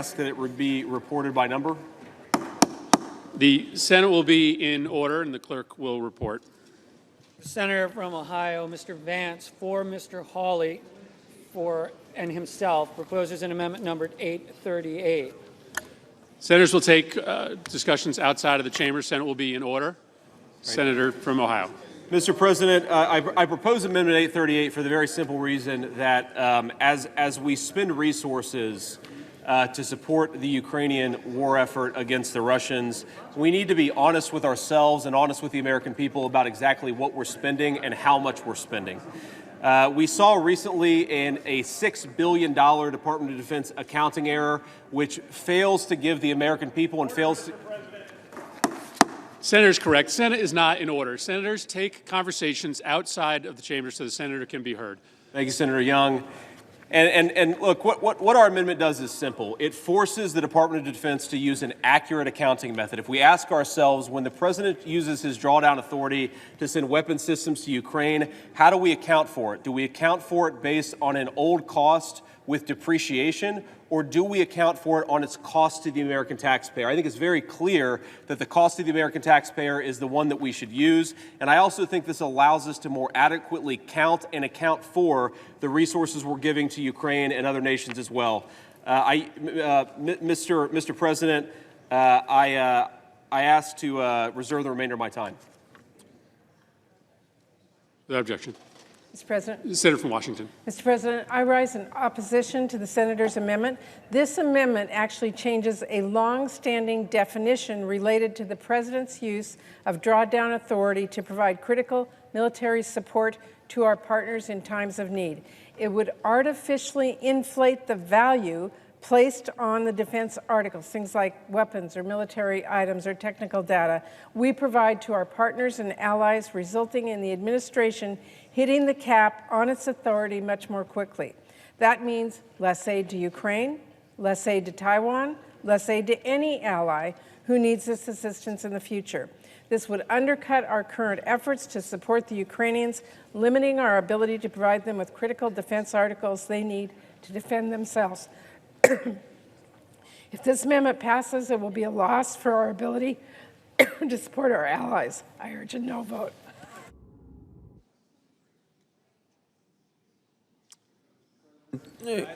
ask that it would be reported by number. The Senate will be in order, and the clerk will report. Senator from Ohio, Mr. Vance, for Mr. Hawley, and himself, proposes an amendment numbered 838. Senators will take discussions outside of the chamber. Senate will be in order. Right. Senator from Ohio. Mr. President, I propose Amendment 838 for the very simple reason that as we spend resources to support the Ukrainian war effort against the Russians, we need to be honest with ourselves and honest with the American people about exactly what we're spending and how much we're spending. We saw recently in a $6 billion Department of Defense accounting error, which fails to give the American people and fails to... Senator's correct. Senate is not in order. Senators, take conversations outside of the chamber so the senator can be heard. Thank you, Senator Young. And look, what our amendment does is simple. It forces the Department of Defense to use an accurate accounting method. If we ask ourselves, when the president uses his drawdown authority to send weapon systems to Ukraine, how do we account for it? Do we account for it based on an old cost with depreciation, or do we account for it on its cost to the American taxpayer? I think it's very clear that the cost to the American taxpayer is the one that we should use, and I also think this allows us to more adequately count and account for the resources we're giving to Ukraine and other nations as well. Mr. President, I ask to reserve the remainder of my time. Without objection. Mr. President. The Senator from Washington. Mr. President, I rise in opposition to the senator's amendment. This amendment actually changes a long-standing definition related to the president's use of drawdown authority to provide critical military support to our partners in times of need. It would artificially inflate the value placed on the defense articles, things like weapons or military items or technical data we provide to our partners and allies, resulting in the administration hitting the cap on its authority much more quickly. That means less aid to Ukraine, less aid to Taiwan, less aid to any ally who needs this assistance in the future. This would undercut our current efforts to support the Ukrainians, limiting our ability to provide them with critical defense articles they need to defend themselves. If this amendment passes, it will be a loss for our ability to support our allies. I urge a no vote. Mr.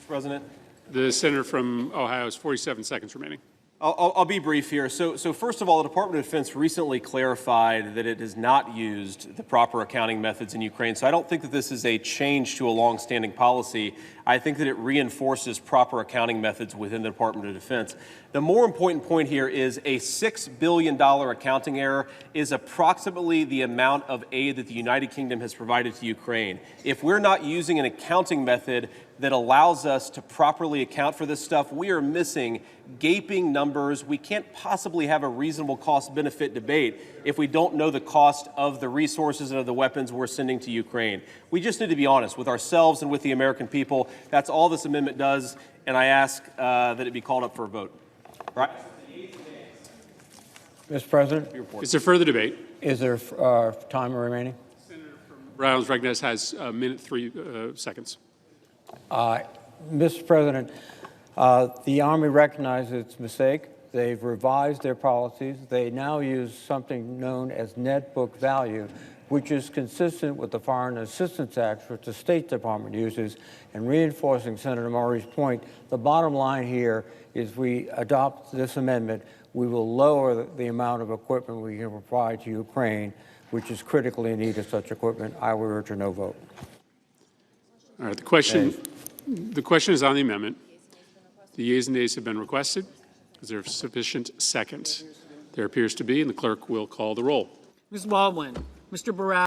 President. The Senator from Ohio has 47 seconds remaining. I'll be brief here. So first of all, the Department of Defense recently clarified that it has not used the proper accounting methods in Ukraine. So I don't think that this is a change to a longstanding policy. I think that it reinforces proper accounting methods within the Department of Defense. The more important point here is a $6 billion accounting error is approximately the amount of aid that the United Kingdom has provided to Ukraine. If we're not using an accounting method that allows us to properly account for this stuff, we are missing gaping numbers. We can't possibly have a reasonable cost-benefit debate if we don't know the cost of the resources and of the weapons we're sending to Ukraine. We just need to be honest with ourselves and with the American people. That's all this amendment does, and I ask that it be called up for a vote. Right. Mr. President, is there further debate? Is there time remaining? Senator from Rhode Island recognized has a minute 3 seconds. Mr. President, the Army recognizes its mistake. They've revised their policies. They now use something known as net book value, which is consistent with the Foreign Assistance Act, which the State Department uses, and reinforcing Senator Murray's point. The bottom line here is we adopt this amendment, we will lower the amount of equipment we can provide to Ukraine, which is critically in need of such equipment. I would urge a no vote. All right, the question is on the amendment. The yeas and nays have been requested. Is there sufficient second? There appears to be, and the clerk will call the roll. Ms. Baldwin, Mr. Barras.